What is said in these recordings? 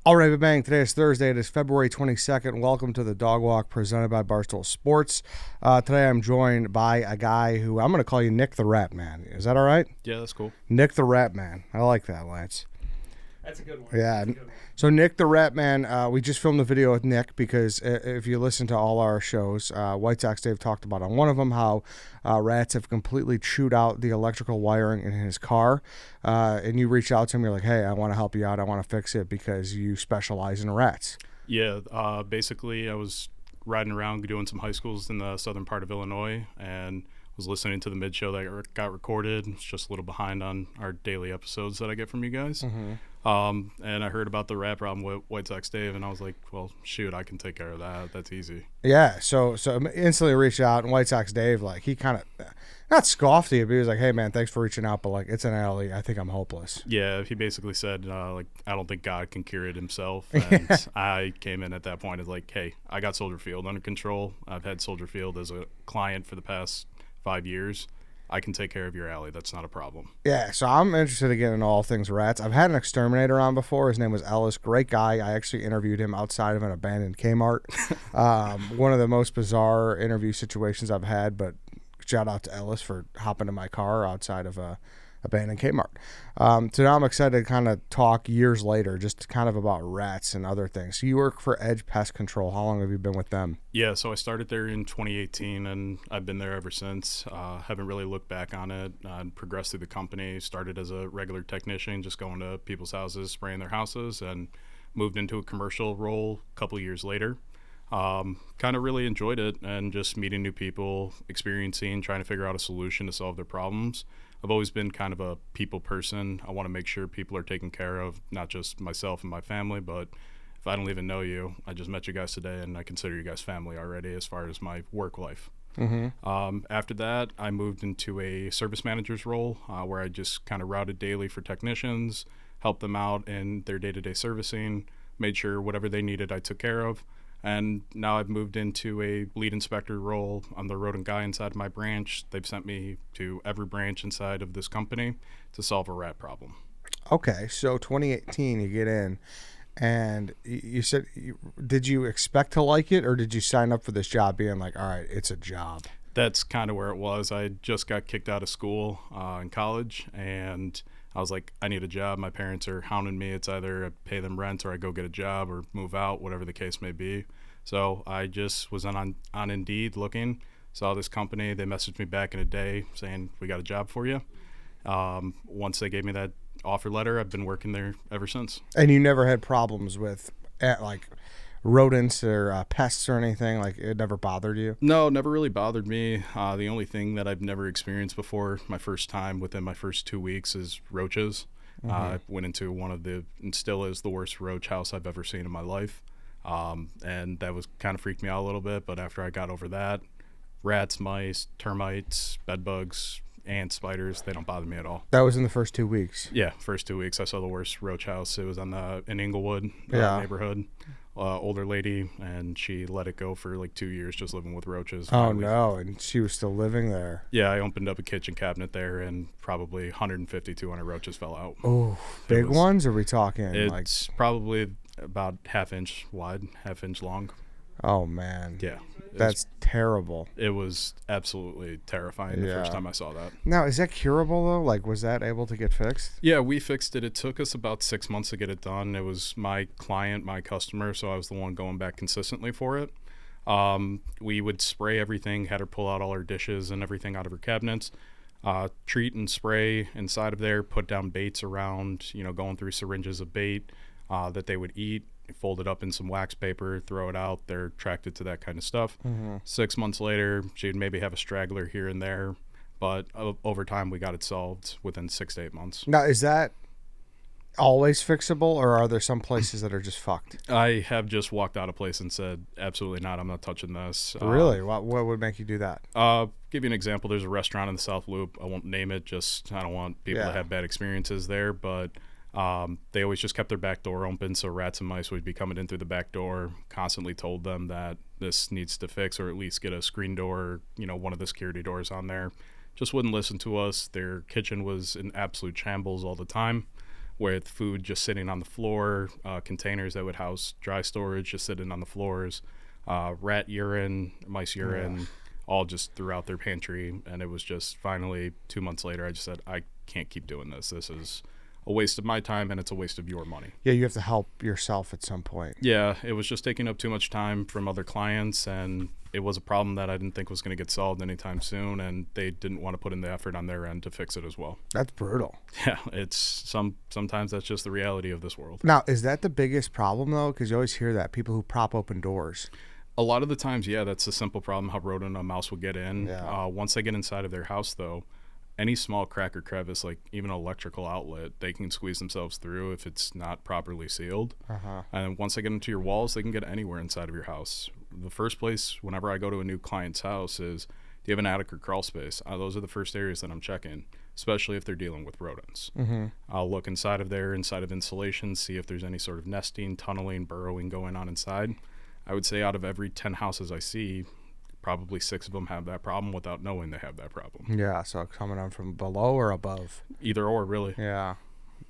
All right, bang. Today is Thursday. It is February 22nd. Welcome to the Dog Walk presented by Barstool Sports. Today I'm joined by a guy who I'm going to call you Nick the Rat Man. Is that all right? Yeah, that's cool. Nick the Rat Man. I like that, Lance. That's a good one. Yeah. That's a good one. So Nick the Rat Man, we just filmed the video with Nick because if you listen to all our shows, White Sox Dave talked about on one of them how rats have completely chewed out the electrical wiring in his car. And you reach out to him, you're like, hey, I want to help you out. I want to fix it because you specialize in rats. Yeah, basically I was riding around doing some high schools in the southern part of Illinois and was listening to the mid show that got recorded. It's just a little behind on our daily episodes that I get from you guys. Mm-hmm. And I heard about the rat problem with White Sox Dave, and I was like, well, shoot, I can take care of that. That's easy. Yeah, so instantly reached out, and White Sox Dave, like, he kind of, not scoffed at you, but he was like, hey, man, thanks for reaching out, but, like, it's an alley. I think I'm hopeless. Yeah, he basically said, I don't think God can cure it himself. And I came in at that point as like, hey, I got Soldier Field under control. I've had Soldier Field as a client for the past 5 years. I can take care of your alley. That's not a problem. Yeah, so I'm interested in getting all things rats. I've had an exterminator on before. His name was Ellis. Great guy. I actually interviewed him outside of an abandoned Kmart. One of the most bizarre interview situations I've had, but shout out to Ellis for hopping in my car outside of a abandoned Kmart. So now I'm excited to kind of talk years later, just kind of about rats and other things. So you work for Edge Pest Control. How long have you been with them? Yeah, so I started there in 2018, and I've been there ever since. Haven't really looked back on it. Progressed through the company. Started as a regular technician, just going to people's houses, spraying their houses, and moved into a commercial role a couple years later. Kind of really enjoyed it, and just meeting new people, experiencing, trying to figure out a solution to solve their problems. I've always been kind of a people person. I want to make sure people are taken care of, not just myself and my family, but if I don't even know you, I just met you guys today, and I consider you guys family already as far as my work life. Mm-hmm. After that, I moved into a service manager's role where I just kind of routed daily for technicians, helped them out in their day-to-day servicing, made sure whatever they needed I took care of. And now I've moved into a lead inspector role. I'm the rodent guy inside my branch. They've sent me to every branch inside of this company to solve a rat problem. Okay, so 2018, you get in, and you said, did you expect to like it, or did you sign up for this job being like, all right, it's a job? That's kind of where it was. I just got kicked out of school in college, and I was like, I need a job. My parents are hounding me. It's either I pay them rent or I go get a job or move out, whatever the case may be. So I just was on Indeed looking, saw this company. They messaged me back in a day saying, we got a job for you. Once they gave me that offer letter, I've been working there ever since. And you never had problems with, like, rodents or pests or anything? Like, it never bothered you? No, never really bothered me. The only thing that I've never experienced before my first time within my first 2 weeks is roaches. I went into one of the, and still is the worst roach house I've ever seen in my life. And that was kind of freaked me out a little bit, but after I got over that, rats, mice, termites, bed bugs, ants, spiders, they don't bother me at all. That was in the first 2 weeks? Yeah, first 2 weeks I saw the worst roach house. It was in Inglewood neighborhood. Older lady, and she let it go for like 2 years just living with roaches. Oh, Finally. no, and she was still living there. Yeah, I opened up a kitchen cabinet there, and probably 150, 200 roaches fell out. Oh, big ones? Or are we talking? It's probably about half-inch wide, half-inch long. Oh, man. Yeah. That's terrible. It was absolutely terrifying the first time I saw that. Now, is that curable, though? Like, was that able to get fixed? Yeah, we fixed it. It took us about 6 months to get it done. It was my client, my customer, so I was the one going back consistently for it. We would spray everything, had her pull out all her dishes and everything out of her cabinets, treat and spray inside of there, put down baits around, going through syringes of bait that they would eat, fold it up in some wax paper, throw it out. They're attracted to that kind of stuff. 6 months later, she'd maybe have a straggler here and there, but over time we got it solved within 6 to 8 months. Now, is that always fixable, or are there some places that are just fucked? I have just walked out of place and said, absolutely not, I'm not touching this. Really? What would make you do that? Give you an example. There's a restaurant in the South Loop. I won't name it, I don't want people to have bad experiences there, but they always just kept their back door open, so rats and mice would be coming in through the back door. Constantly told them that this needs to fix, or at least get a screen door, one of the security doors on there. Just wouldn't listen to us. Their kitchen was in absolute shambles all the time. with food just sitting on the floor, containers that would house dry storage just sitting on the floors, rat urine, mice urine, all just throughout their pantry. And it was just finally 2 months later, I just said, I can't keep doing this. This is a waste of my time, and it's a waste of your money. Yeah, you have to help yourself at some point. Yeah, it was just taking up too much time from other clients, and it was a problem that I didn't think was going to get solved anytime soon, and they didn't want to put in the effort on their end to fix it as well. That's brutal. Yeah, it's sometimes that's just the reality of this world. Now, is that the biggest problem, though? Because you always hear that, people who prop open doors. A lot of the times, yeah, that's a simple problem, how rodent or mouse will get in. Yeah. Once they get inside of their house, though, any small crack or crevice, like even an electrical outlet, they can squeeze themselves through if it's not properly sealed. And once they get into your walls, they can get anywhere inside of your house. The first place, whenever I go to a new client's house, is, do you have an attic or crawl space? Those are the first areas that I'm checking, especially if they're dealing with rodents. I'll look inside of there, inside of insulation, see if there's any sort of nesting, tunneling, burrowing going on inside. I would say out of every 10 houses I see, probably 6 of them have that problem without knowing they have that problem. Yeah, so coming on from below or above? Either or, really. Yeah,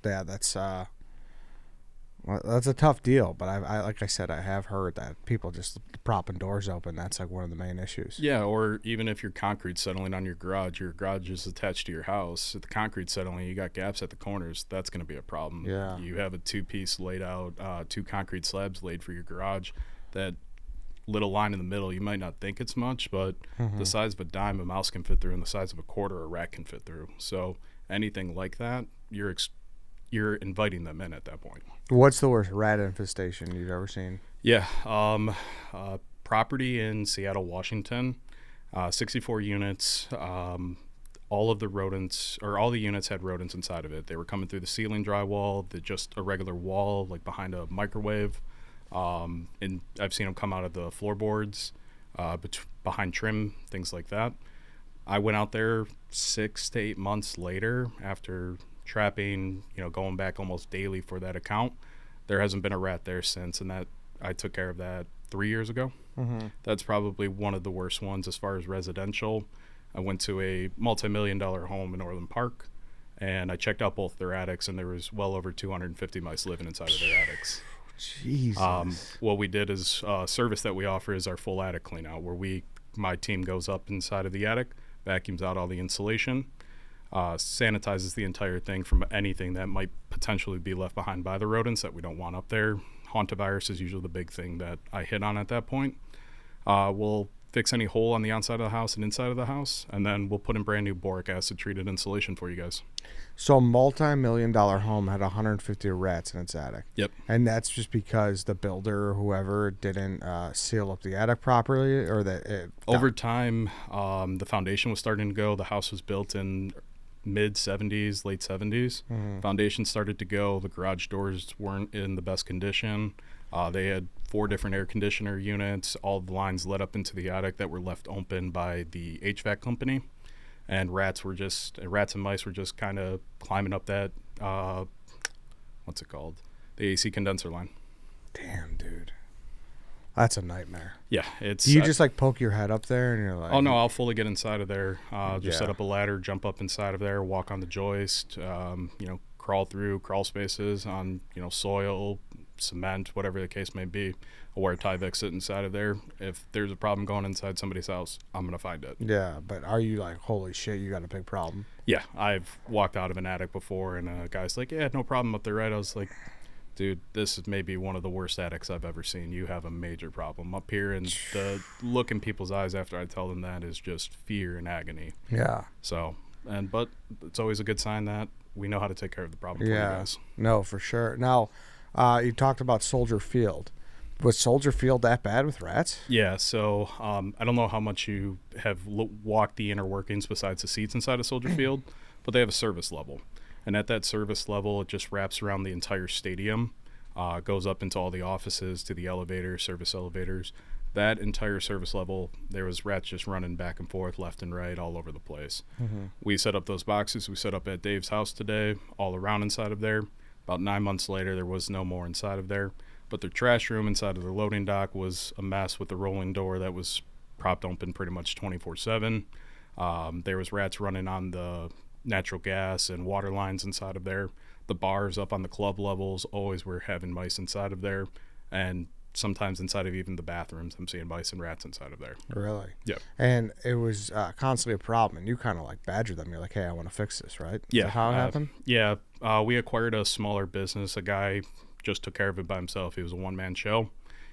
that's well, that's a tough deal. But I like I said, I have heard that people just propping doors open. That's like one of the main issues. Yeah, or even if your concrete's settling on your garage is attached to your house. If the concrete's settling, you got gaps at the corners, that's going to be a problem. Yeah. You have a 2-piece laid out, 2 concrete slabs laid for your garage. That little line in the middle, you might not think it's much, but the size of a dime a mouse can fit through, and the size of a quarter a rat can fit through. So anything like that, you're inviting them in at that point. What's the worst rat infestation you've ever seen? Yeah, property in Seattle, Washington, 64 units. All of the rodents, or all the units had rodents inside of it. They were coming through the ceiling drywall, just a regular wall, like behind a microwave. And I've seen them come out of the floorboards, behind trim, things like that. I went out there 6 to 8 months later after trapping, going back almost daily for that account. There hasn't been a rat there since, and that I took care of that 3 years ago. That's probably one of the worst ones as far as residential. I went to a multi-million-dollar home in Orland Park, and I checked out both their attics, and there was well over 250 mice living inside of their attics. Jesus. What we did is service that we offer is our full attic clean out, where my team goes up inside of the attic, vacuums out all the insulation, sanitizes the entire thing from anything that might potentially be left behind by the rodents that we don't want up there. Hantavirus is usually the big thing that I hit on at that point. We'll fix any hole on the outside of the house and inside of the house, and then we'll put in brand new boric acid treated insulation for you guys. So a multi-million-dollar home had 150 rats in its attic. Yep. And that's just because the builder or whoever didn't seal up the attic properly, or that over time, the foundation was starting to go. The house was built in mid 70s, late 70s. Foundation started to go. The garage doors weren't in the best condition. They had 4 different air conditioner units. All the lines led up into the attic that were left open by the HVAC company. And rats and mice were just kind of climbing up that, what's it called? The AC condenser line. Damn, dude. That's a nightmare. Yeah, it's. Do you just like poke your head up there and you're like? Oh no, I'll fully get inside of there. Set up a ladder, jump up inside of there, walk on the joist. Crawl through crawl spaces on soil, cement, whatever the case may be. I'll wear Tyvek, sit inside of there. If there's a problem going inside somebody's house, I'm gonna find it. Yeah, but are you like, holy shit, you got a big problem? Yeah, I've walked out of an attic before, and a guy's like, yeah, no problem up there, right? I was like, dude, this is maybe one of the worst attics I've ever seen. You have a major problem up here, and the look in people's eyes after I tell them that is just fear and agony. Yeah. So, but it's always a good sign that we know how to take care of the problem for you guys. No, for sure. Now, you talked about Soldier Field. Was Soldier Field that bad with rats? Yeah, so I don't know how much you have walked the inner workings besides the seats inside of Soldier Field, but they have a service level. And at that service level, it just wraps around the entire stadium, goes up into all the offices, to the elevators, service elevators. That entire service level, there was rats just running back and forth, left and right, all over the place. We set up those boxes. We set up at Dave's house today, all around inside of there. About 9 months later, there was no more inside of there. But their trash room inside of their loading dock was a mess with the rolling door that was propped open pretty much 24/7. There was rats running on the natural gas and water lines inside of there. The bars up on the club levels always were having mice inside of there, and sometimes inside of even the bathrooms, I'm seeing mice and rats inside of there. Really? Yeah. And it was constantly a problem, and you kind of like badgered them. You're like, hey, I want to fix this, right? Is Yeah. that how it happened? Yeah. We acquired a smaller business. A guy just took care of it by himself. He was a one-man show.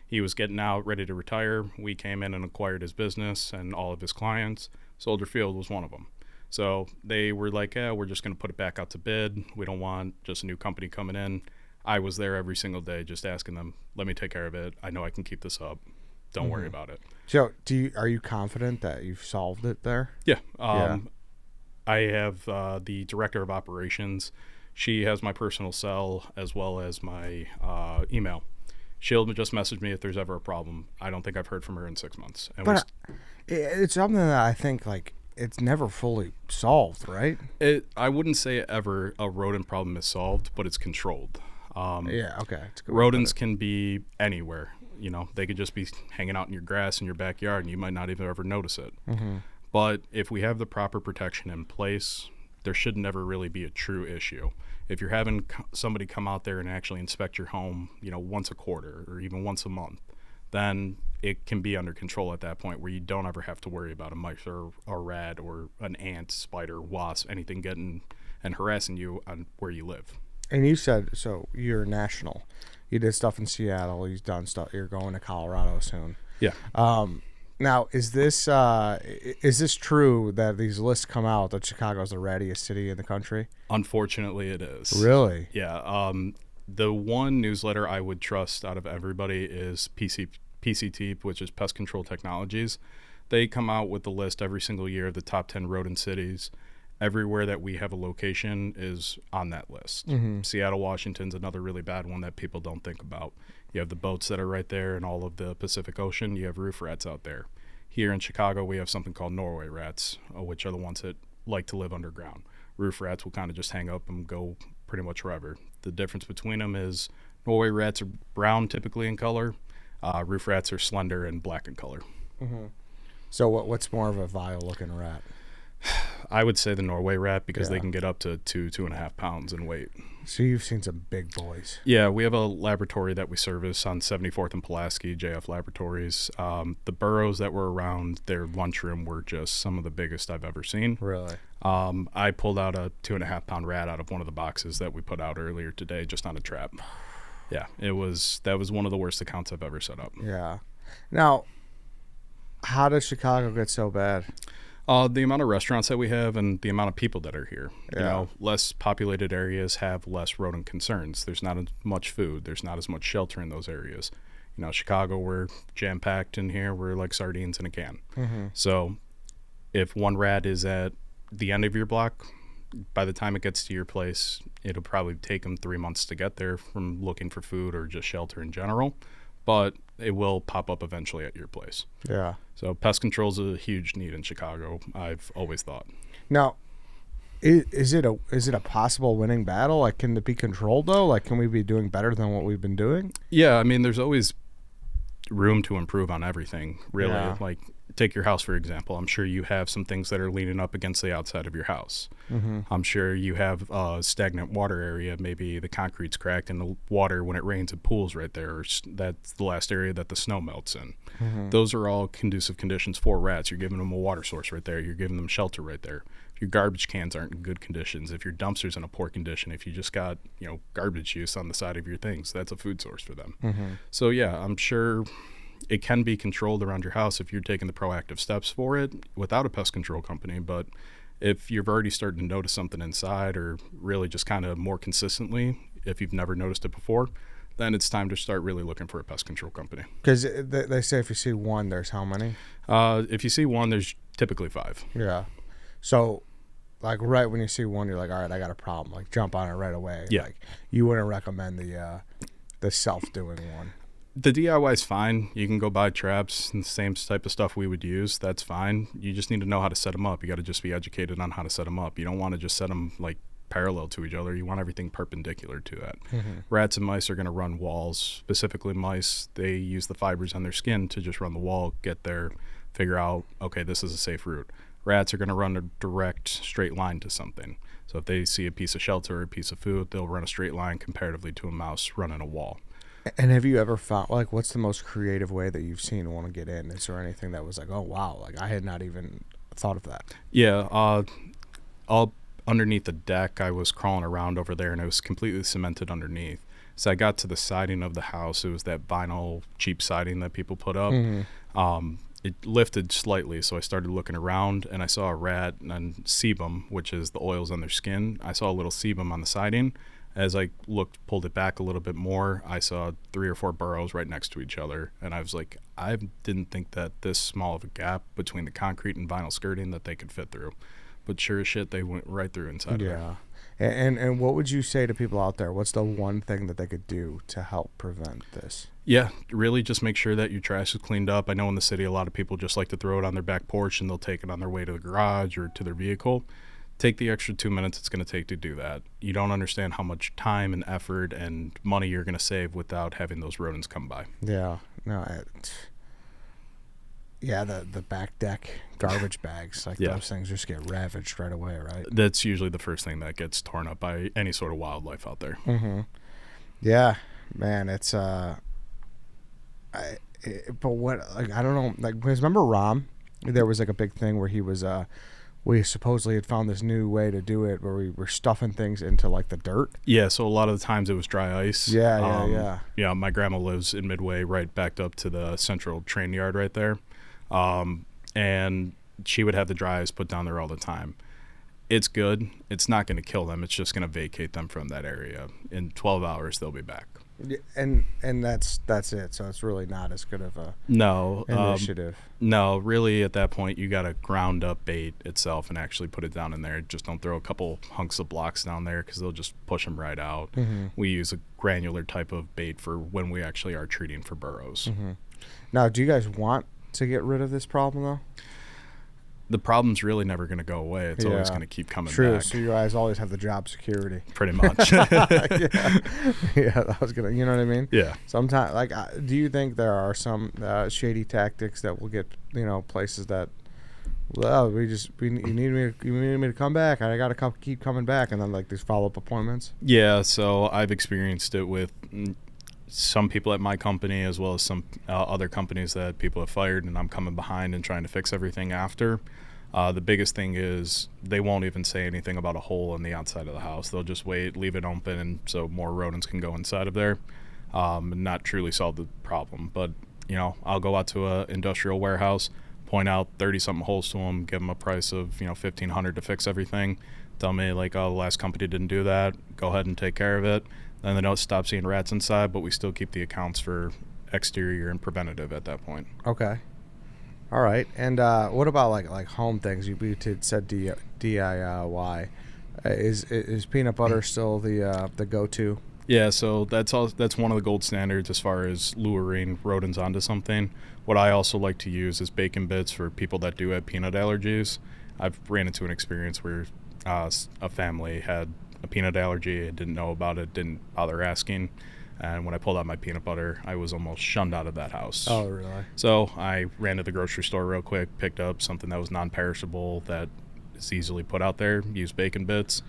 He was getting out, ready to retire. We came in and acquired his business and all of his clients. Soldier Field was one of them. So they were like, yeah, we're just going to put it back out to bid. We don't want just a new company coming in. I was there every single day just asking them, let me take care of it. I know I can keep this up. Don't worry about it. So are you confident that you've solved it there? Yeah. Yeah. I have the director of operations. She has my personal cell as well as my email. She'll just message me if there's ever a problem. I don't think I've heard from her in 6 months. And But it's something that I think like it's never fully solved, right? I wouldn't say ever a rodent problem is solved, but it's controlled. Yeah, okay. It's a good way to put Rodents it. can be anywhere. You know, they could just be hanging out in your grass in your backyard, and you might not even ever notice it. But if we have the proper protection in place, there should never really be a true issue. If you're having somebody come out there and actually inspect your home, you know, once a quarter or even once a month, then it can be under control at that point where you don't ever have to worry about a mice or a rat or an ant, spider, wasp, anything getting and harassing you on where you live. And you said, so you're national. You did stuff in Seattle. You've done stuff. You're going to Colorado soon. Yeah. Now, is this true that these lists come out that Chicago's the rattiest city in the country? Unfortunately, it is. Really? Yeah. The one newsletter I would trust out of everybody is PCT, which is Pest Control Technologies. They come out with the list every single year of the top 10 rodent cities. Everywhere that we have a location is on that list. Seattle, Washington's another really bad one that people don't think about. You have the boats that are right there in all of the Pacific Ocean. You have roof rats out there. Here in Chicago, we have something called Norway rats, which are the ones that like to live underground. Roof rats will kind of just hang up and go pretty much wherever. The difference between them is Norway rats are brown typically in color. Roof rats are slender and black in color. So what's more of a vile looking rat? I would say the Norway rat because Yeah. they can get up to 2.5 pounds in weight. So you've seen some big boys. Yeah, we have a laboratory that we service on 74th and Pulaski, JF Laboratories. The burrows that were around their lunchroom were just some of the biggest I've ever seen. Really? I pulled out a 2.5 pound rat out of one of the boxes that we put out earlier today just on a trap. Yeah, that was one of the worst accounts I've ever set up. Yeah. Now, how does Chicago get so bad? The amount of restaurants that we have and the amount of people that are here. Yeah. You know, less populated areas have less rodent concerns. There's not as much food. There's not as much shelter in those areas. You know, Chicago, we're jam-packed in here. We're like sardines in a can. So if one rat is at the end of your block, by the time it gets to your place, it'll probably take them 3 months to get there from looking for food or just shelter in general. But it will pop up eventually at your place. Yeah. So pest control is a huge need in Chicago, I've always thought. Now, is it a possible winning battle? Like, can it be controlled though? Like, can we be doing better than what we've been doing? Yeah, I mean, there's always room to improve on everything, really. Yeah. Like, take your house, for example. I'm sure you have some things that are leaning up against the outside of your house. I'm sure you have a stagnant water area. Maybe the concrete's cracked and the water, when it rains, it pools right there. Or that's the last area that the snow melts in. Those are all conducive conditions for rats. You're giving them a water source right there. You're giving them shelter right there. If your garbage cans aren't in good conditions, if your dumpster's in a poor condition, if you just got, you know, garbage use on the side of your things, that's a food source for them. So yeah, I'm sure it can be controlled around your house if you're taking the proactive steps for it without a pest control company. But if you've already started to notice something inside, or really just kind of more consistently, if you've never noticed it before, then it's time to start really looking for a pest control company. Because they say if you see one, there's how many? If you see one, there's typically 5. Yeah. So, like, right when you see one, you're like, all right, I got a problem. Like, jump on it right away. Yeah. Like, you wouldn't recommend the self-doing one. The DIY is fine. You can go buy traps and the same type of stuff we would use. That's fine. You just need to know how to set them up. You got to just be educated on how to set them up. You don't want to just set them like parallel to each other. You want everything perpendicular to that. Rats and mice are going to run walls. Specifically mice, they use the fibers on their skin to just run the wall, get there, figure out, okay, this is a safe route. Rats are going to run a direct straight line to something. So if they see a piece of shelter or a piece of food, they'll run a straight line comparatively to a mouse running a wall. And have you ever found, like, what's the most creative way that you've seen one get in? Is there anything that was like, oh, wow, like, I had not even thought of that? Yeah, all underneath the deck, I was crawling around over there, and it was completely cemented underneath. So I got to the siding of the house. It was that vinyl cheap siding that people put up. It lifted slightly, so I started looking around, and I saw a rat and sebum, which is the oils on their skin. I saw a little sebum on the siding. As I pulled it back a little bit more, I saw 3 or 4 burrows right next to each other, and I was like, I didn't think that this small of a gap between the concrete and vinyl skirting that they could fit through. But sure as shit, they went right through inside of it. Yeah. And what would you say to people out there? What's the one thing that they could do to help prevent this? Yeah, really just make sure that your trash is cleaned up. I know in the city a lot of people just like to throw it on their back porch and they'll take it on their way to the garage or to their vehicle. Take the extra 2 minutes it's going to take to do that. You don't understand how much time and effort and money you're going to save without having those rodents come by. Yeah. No, yeah, the back deck garbage bags, like those things just get ravaged right away, right? That's usually the first thing that gets torn up by any sort of wildlife out there. Mm-hmm. Yeah, man, it's but what, like, I don't know, like, because remember Rom? There was like a big thing where he was we supposedly had found this new way to do it where we were stuffing things into like the dirt. Yeah, so a lot of the times it was dry ice. Yeah. Yeah, my grandma lives in Midway, right backed up to the central train yard right there. And she would have the dry ice put down there all the time. It's good. It's not going to kill them. It's just going to vacate them from that area. In 12 hours, they'll be back. And that's it. So it's really not as good of a initiative. No, really at that point, you got to ground up bait itself and actually put it down in there. Just don't throw a couple hunks of blocks down there because they'll just push them right out. Mm-hmm. We use a granular type of bait for when we actually are treating for burrows. Mm-hmm. Now, do you guys want to get rid of this problem, though? The problem's really never going to go away. It's always going to keep coming True. back. So you guys always have the job security. Pretty much. Yeah, that was gonna. You know what I mean? Yeah. Sometimes, like, do you think there are some shady tactics that will get, places that, well, you need me to come back. I gotta keep coming back, and then like these follow-up appointments. Yeah. So I've experienced it with some people at my company as well as some other companies that people have fired, and I'm coming behind and trying to fix everything after. The biggest thing is they won't even say anything about a hole in the outside of the house. They'll just wait, leave it open, and so more rodents can go inside of there and not truly solve the problem. But, I'll go out to a industrial warehouse, point out 30-something holes to them, give them a price of, $1,500 to fix everything. Tell me, like, oh, the last company didn't do that. Go ahead and take care of it. Then they don't stop seeing rats inside, but we still keep the accounts for exterior and preventative at that point. Okay. All right. And what about like home things? You said DIY. Is peanut butter still the go-to? Yeah, so that's one of the gold standards as far as luring rodents onto something. What I also like to use is bacon bits for people that do have peanut allergies. I've ran into an experience where a family had a peanut allergy. I didn't know about it, didn't bother asking. And when I pulled out my peanut butter, I was almost shunned out of that house. Oh, really? So I ran to the grocery store real quick, picked up something that was non-perishable that is easily put out there, used bacon bits.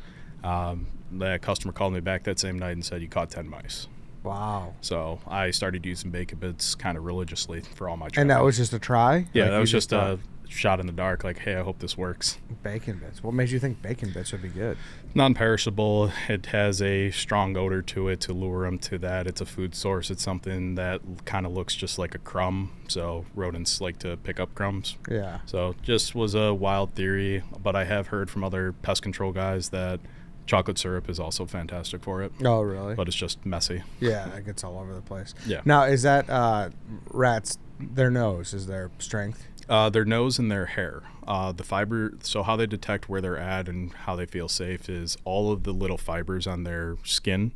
The customer called me back that same night and said, "You caught 10 mice." Wow. So I started using bacon bits kind of religiously for all my travel. And that was just a try? Yeah, that was just a shot in the dark, like, hey, I hope this works. Bacon bits. What made you think bacon bits would be good? Non-perishable. It has a strong odor to it to lure them to that. It's a food source. It's something that kind of looks just like a crumb, so rodents like to pick up crumbs. Yeah. So just was a wild theory, but I have heard from other pest control guys that chocolate syrup is also fantastic for it. Oh, really? But it's just messy. Yeah, it gets all over the place. Yeah. Now, is that rats, their nose, is their strength? Their nose and their hair. The fiber, so how they detect where they're at and how they feel safe is all of the little fibers on their skin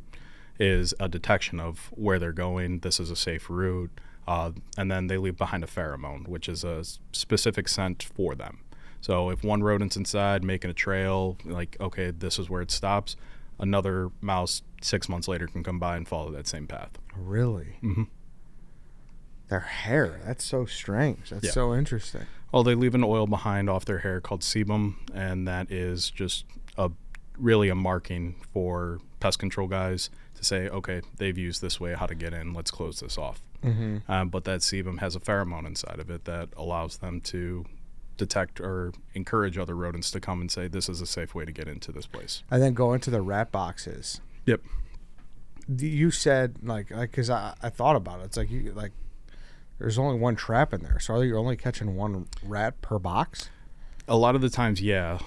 is a detection of where they're going. This is a safe route. And then they leave behind a pheromone, which is a specific scent for them. So if one rodent's inside making a trail, like, okay, this is where it stops, another mouse 6 months later can come by and follow that same path. Really? Mm-hmm. Their hair, that's so strange. That's so interesting. Well, they leave an oil behind off their hair called sebum, and that is just a really a marking for pest control guys to say, okay, they've used this way, how to get in, let's close this off. But that sebum has a pheromone inside of it that allows them to detect or encourage other rodents to come and say, this is a safe way to get into this place. And then go into the rat boxes. Yep. You said, because I thought about it. It's like there's only one trap in there. So you're only catching one rat per box? A lot of the times, yeah,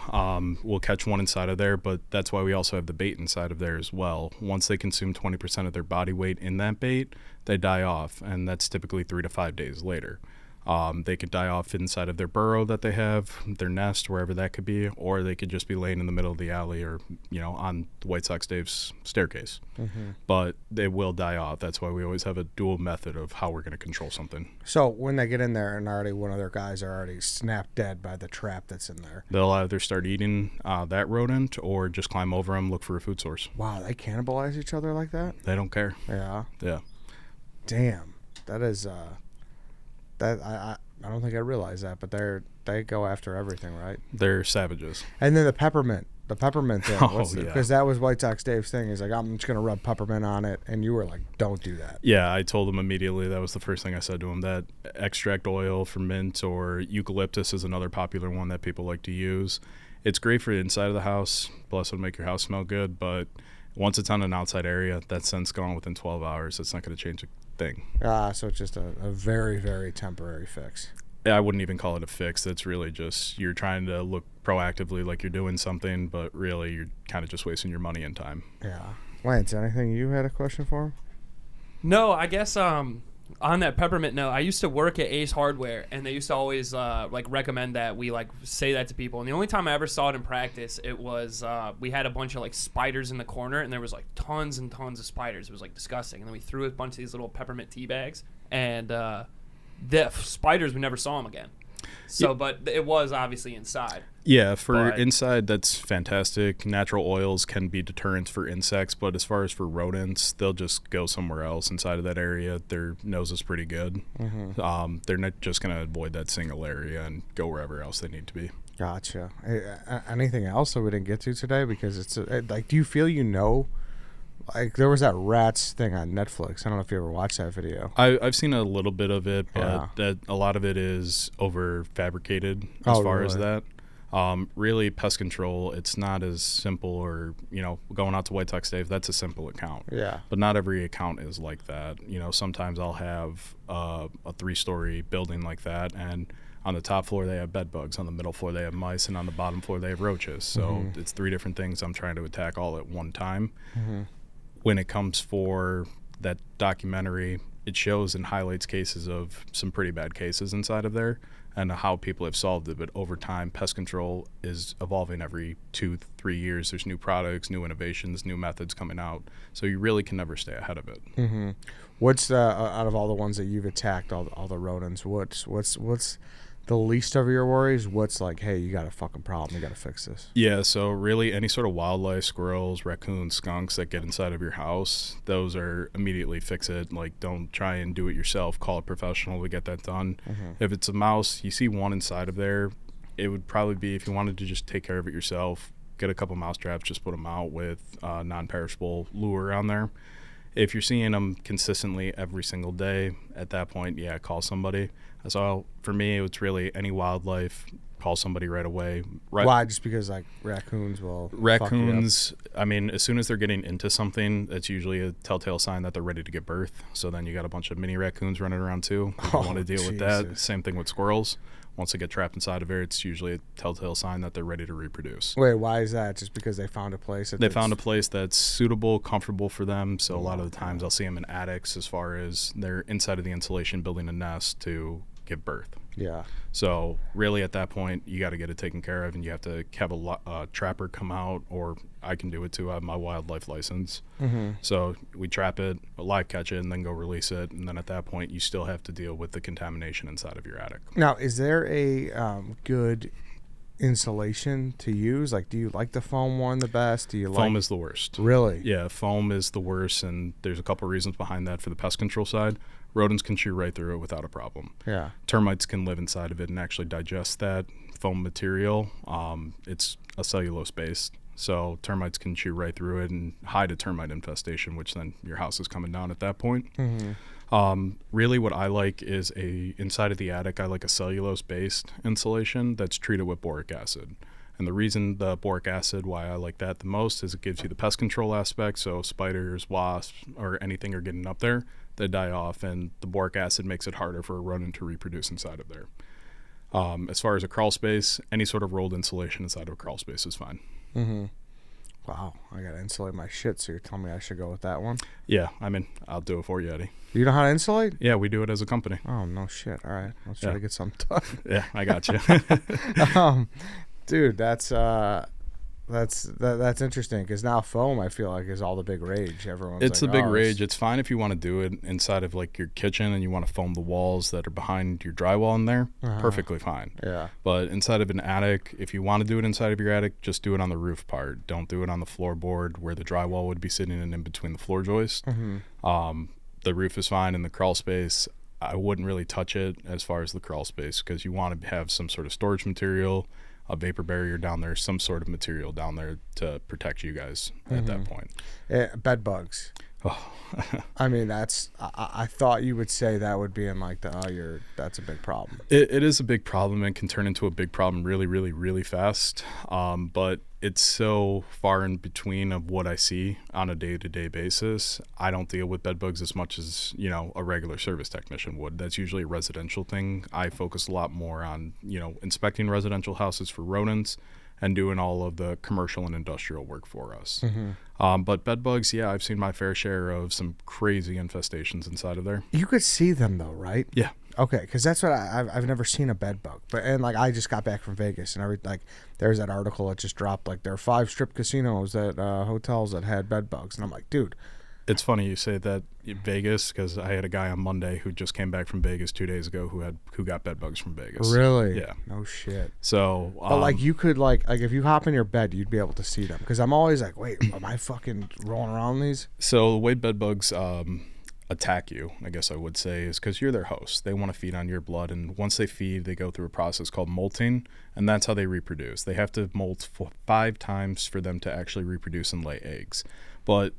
we'll catch one inside of there, but that's why we also have the bait inside of there as well. Once they consume 20% of their body weight in that bait, they die off, and that's typically 3 to 5 days later. They could die off inside of their burrow that they have, their nest, wherever that could be, or they could just be laying in the middle of the alley or, on the White Sox Dave's staircase. But they will die off. That's why we always have a dual method of how we're going to control something. So when they get in there and already one of their guys are already snapped dead by the trap that's in there, they'll either start eating that rodent or just climb over them, look for a food source. Wow, they cannibalize each other like that? They don't care. Yeah. Yeah. Damn. That is... That I don't think I realized that, but they go after everything, right? They're savages. And then the peppermint thing. Oh, yeah. yeah. Because that was White Sox Dave's thing. He's like, I'm just gonna rub peppermint on it, and you were like, don't do that. Yeah, I told him immediately. That was the first thing I said to him. That extract oil for mint or eucalyptus is another popular one that people like to use. It's great for the inside of the house. Plus, it'll make your house smell good. But once it's on an outside area, that scent's gone within 12 hours. It's not going to change a thing. So it's just a very, very temporary fix. I wouldn't even call it a fix. It's really just you're trying to look proactively like you're doing something, but really you're kind of just wasting your money and time. Yeah. Lance, anything you had a question for him? No, I guess on that peppermint note, I used to work at Ace Hardware, and they used to always recommend that we say that to people. And the only time I ever saw it in practice, it was we had a bunch of spiders in the corner, and there was tons and tons of spiders. It was disgusting. And then we threw a bunch of these little peppermint tea bags, and the spiders, we never saw them again. So, but it was obviously inside. Yeah, for inside, that's fantastic. Natural oils can be deterrents for insects, but as far as for rodents, they'll just go somewhere else inside of that area. Their nose is pretty good. They're not just going to avoid that single area and go wherever else they need to be. Gotcha. Anything else that we didn't get to today? Because it's do you feel there was that rats thing on Netflix. I don't know if you ever watched that video. I've seen a little bit of it, but that a lot of it is over fabricated as far as that. Really, pest control, it's not as simple, or going out to White Sox Dave, that's a simple account. Yeah. But not every account is like that. Sometimes I'll have a 3-story building like that, and on the top floor they have bed bugs, on the middle floor they have mice, and on the bottom floor they have roaches. So it's 3 different things I'm trying to attack all at one time. When it comes for that documentary, it shows and highlights cases of some pretty bad cases inside of there and how people have solved it. But over time, pest control is evolving every 2-3 years. There's new products, new innovations, new methods coming out. So you really can never stay ahead of it. What's out of all the ones that you've attacked, all the rodents, what's the least of your worries? What's hey, you got a fucking problem, you got to fix this? Yeah, so really any sort of wildlife, squirrels, raccoons, skunks that get inside of your house, those are immediately fix it. Don't try and do it yourself. Call a professional to get that done. If it's a mouse, you see one inside of there, it would probably be, if you wanted to just take care of it yourself, get a couple mouse traps, just put them out with non-perishable lure on there. If you're seeing them consistently every single day, at that point, yeah, call somebody. So for me, it's really any wildlife, call somebody right away. Why? Just because raccoons will Raccoons, I mean, as soon as they're getting into something, that's usually a telltale sign that they're ready to give birth. So then you got a bunch of mini raccoons running around too. You don't want to deal with that. Same thing with squirrels. Once they get trapped inside of it, it's usually a telltale sign that they're ready to reproduce. Wait, why is that? Just because they found a place? They found a place that's suitable, comfortable for them. So a lot of the times I'll see them in attics as far as they're inside of the insulation building a nest to give birth. Yeah. So really at that point, you got to get it taken care of, and you have to have a trapper come out, or I can do it too. I have my wildlife license. So we trap it, live catch it, and then go release it. And then at that point, you still have to deal with the contamination inside of your attic. Now, is there a good insulation to use? Do you like the foam one the best? Foam is the worst. Really? Yeah, foam is the worst, and there's a couple reasons behind that. For the pest control side, rodents can chew right through it without a problem. Yeah. Termites can live inside of it and actually digest that foam material. It's a cellulose based, So termites can chew right through it and hide a termite infestation, which then your house is coming down at that point. Really what I like is inside of the attic, I like a cellulose-based insulation that's treated with boric acid. And the reason the boric acid, why I like that the most, is it gives you the pest control aspect. So spiders, wasps, or anything are getting up there, they die off. And the boric acid makes it harder for a rodent to reproduce inside of there. As far as a crawl space, any sort of rolled insulation inside of a crawl space is fine. Wow, I got to insulate my shit, so you're telling me I should go with that one? Yeah, I mean, I'll do it for you, Eddie. You know how to insulate? Yeah, we do it as a company. Oh, no shit. All right, let's try to get something done. Yeah, I got you. Dude, that's interesting, because now foam, I feel like, is all the big rage. It's a big rage. It's fine if you want to do it inside of like your kitchen and you want to foam the walls that are behind your drywall in there. Perfectly fine. Yeah. But inside of an attic, if you want to do it inside of your attic, just do it on the roof part. Don't do it on the floorboard where the drywall would be sitting in between the floor joists. The roof is fine. In the crawl space, I wouldn't really touch it as far as the crawl space, because you want to have some sort of storage material, a vapor barrier down there, some sort of material down there to protect you guys at that point. Bed bugs. Oh. I mean, I thought you would say that would be in like that's a big problem. It is a big problem and can turn into a big problem really, really, really fast. But it's so far in between of what I see on a day-to-day basis. I don't deal with bed bugs as much as, a regular service technician would. That's usually a residential thing. I focus a lot more on, inspecting residential houses for rodents and doing all of the commercial and industrial work for us. But bed bugs, yeah, I've seen my fair share of some crazy infestations inside of there. You could see them though, right? Yeah. Okay, because that's what I've never seen a bed bug, and I just got back from Vegas, and there's that article that just dropped, like there are 5 strip casinos that hotels that had bed bugs, and I'm like, dude. It's funny you say that, Vegas, because I had a guy on Monday who just came back from Vegas 2 days ago who got bed bugs from Vegas. Really? Yeah. No shit. So, but you could if you hop in your bed, you'd be able to see them, because I'm always like, wait, am I fucking rolling around these? So the way bed bugs attack you, I guess I would say, is because you're their host. They want to feed on your blood, and once they feed, they go through a process called molting, and that's how they reproduce. They have to molt 5 times for them to actually reproduce and lay eggs. But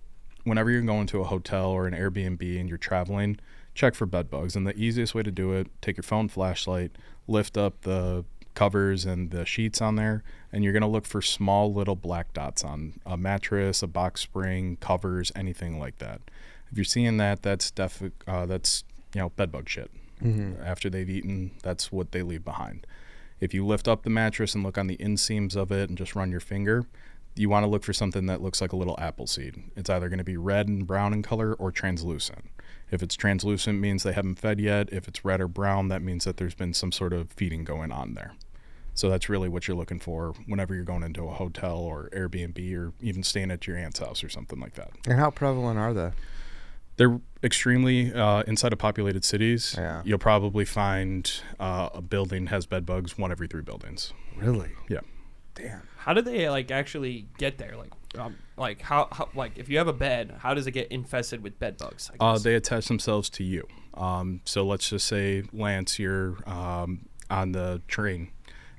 whenever you're going to a hotel or an Airbnb and you're traveling, check for bed bugs. And the easiest way to do it, take your phone flashlight, lift up the covers and the sheets on there, and you're going to look for small little black dots on a mattress, a box spring, covers, anything like that. If you're seeing that, that's bed bug shit. After they've eaten, that's what they leave behind. If you lift up the mattress and look on the inseams of it and just run your finger, you want to look for something that looks like a little apple seed. It's either going to be red and brown in color or translucent. If it's translucent, means they haven't fed yet. If it's red or brown, that means that there's been some sort of feeding going on there. So that's really what you're looking for whenever you're going into a hotel or Airbnb or even staying at your aunt's house or something like that. And how prevalent are they? They're extremely inside of populated cities. Yeah. You'll probably find a building has bed bugs 1 every 3 buildings. Really? Yeah. Damn. How do they actually get there? How if you have a bed, how does it get infested with bed bugs? They attach themselves to you. So let's just say, Lance, you're on the train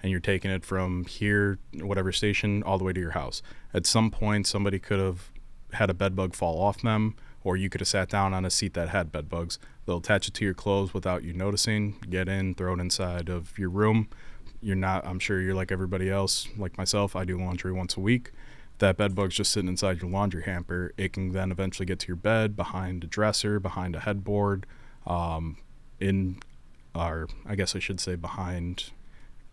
and you're taking it from here, whatever station, all the way to your house. At some point, somebody could have had a bed bug fall off them, or you could have sat down on a seat that had bed bugs. They'll attach it to your clothes without you noticing, get in, throw it inside of your room. I'm sure you're like everybody else, like myself, I do laundry once a week. That bed bug's just sitting inside your laundry hamper. It can then eventually get to your bed, behind a dresser, behind a headboard,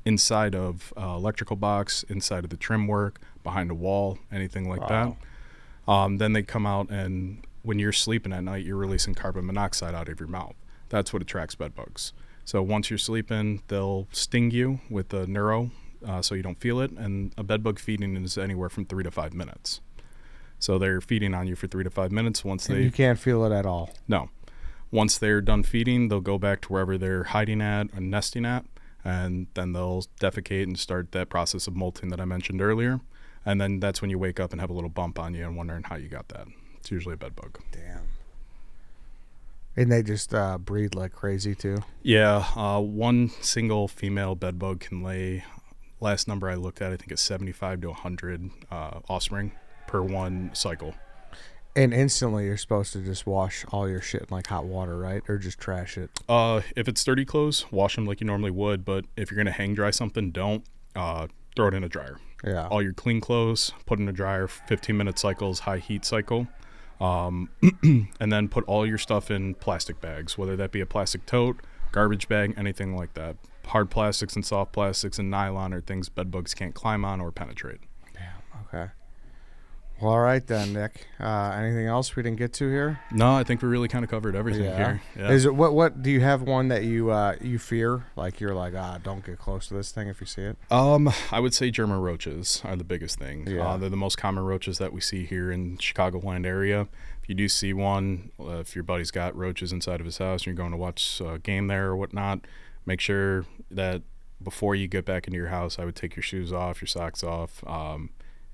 inside of electrical box, inside of the trim work, behind a wall, anything like that. Then they come out, and when you're sleeping at night, you're releasing carbon monoxide out of your mouth. That's what attracts bed bugs. So once you're sleeping, they'll sting you with the neuro, so you don't feel it. And a bed bug feeding is anywhere from 3 to 5 minutes. So they're feeding on you for 3 to 5 minutes. You can't feel it at all. No. Once they're done feeding, they'll go back to wherever they're hiding at or nesting at, and then they'll defecate and start that process of molting that I mentioned earlier. And then that's when you wake up and have a little bump on you and wondering how you got that. It's usually a bed bug. Damn. And they just breed like crazy too? Yeah. 1 single female bed bug can lay last number I looked at, I think it's 75 to 100 offspring per one cycle. And instantly you're supposed to just wash all your shit in like hot water, right? Or just trash it. If it's sturdy clothes, wash them like you normally would. But if you're going to hang dry something, don't throw it in a dryer. Yeah. All your clean clothes, put in a dryer, 15-minute cycles, high heat cycle. And then put all your stuff in plastic bags, whether that be a plastic tote, garbage bag, anything like that. Hard plastics and soft plastics and nylon are things bed bugs can't climb on or penetrate. Damn. Okay. Well, all right then, Nick. Anything else we didn't get to here? No, I think we really kind of covered everything here. Yeah. Is it what do you have one that you fear? Like you're like, don't get close to this thing if you see it? I would say German roaches are the biggest thing. Yeah. They're the most common roaches that we see here in Chicagoland area. If you do see one, if your buddy's got roaches inside of his house and you're going to watch a game there or whatnot, make sure that before you get back into your house, I would take your shoes off, your socks off,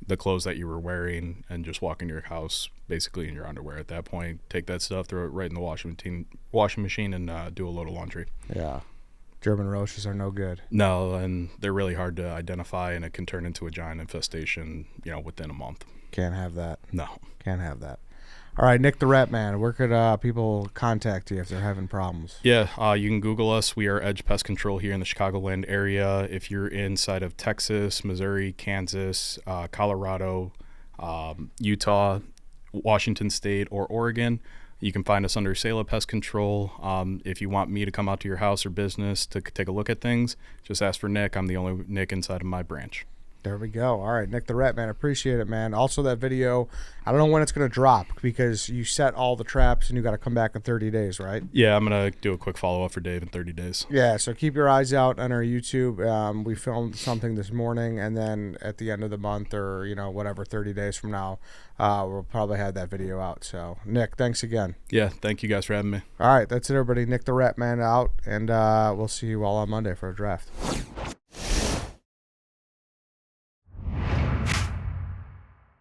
the clothes that you were wearing, and just walk into your house basically in your underwear at that point. Take that stuff, throw it right in the washing machine and do a load of laundry. Yeah. German roaches are no good. No, and they're really hard to identify, and it can turn into a giant infestation, within a month. Can't have that. No. Can't have that. All right, Nick the Rat Man, where could people contact you if they're having problems? Yeah, you can Google us. We are Edge Pest Control here in the Chicagoland area. If you're inside of Texas, Missouri, Kansas, Colorado, Utah, Washington State, or Oregon, you can find us under Sala Pest Control. If you want me to come out to your house or business to take a look at things, just ask for Nick. I'm the only Nick inside of my branch. There we go. All right, Nick the Rat Man, appreciate it, man. Also, that video, I don't know when it's going to drop because you set all the traps and you got to come back in 30 days, right? Yeah, I'm going to do a quick follow-up for Dave in 30 days. Yeah, so keep your eyes out on our YouTube. We filmed something this morning, and then at the end of the month or, whatever, 30 days from now, we'll probably have that video out. So, Nick, thanks again. Yeah, thank you guys for having me. All right, that's it, everybody. Nick the Rat Man out, and we'll see you all on Monday for a draft.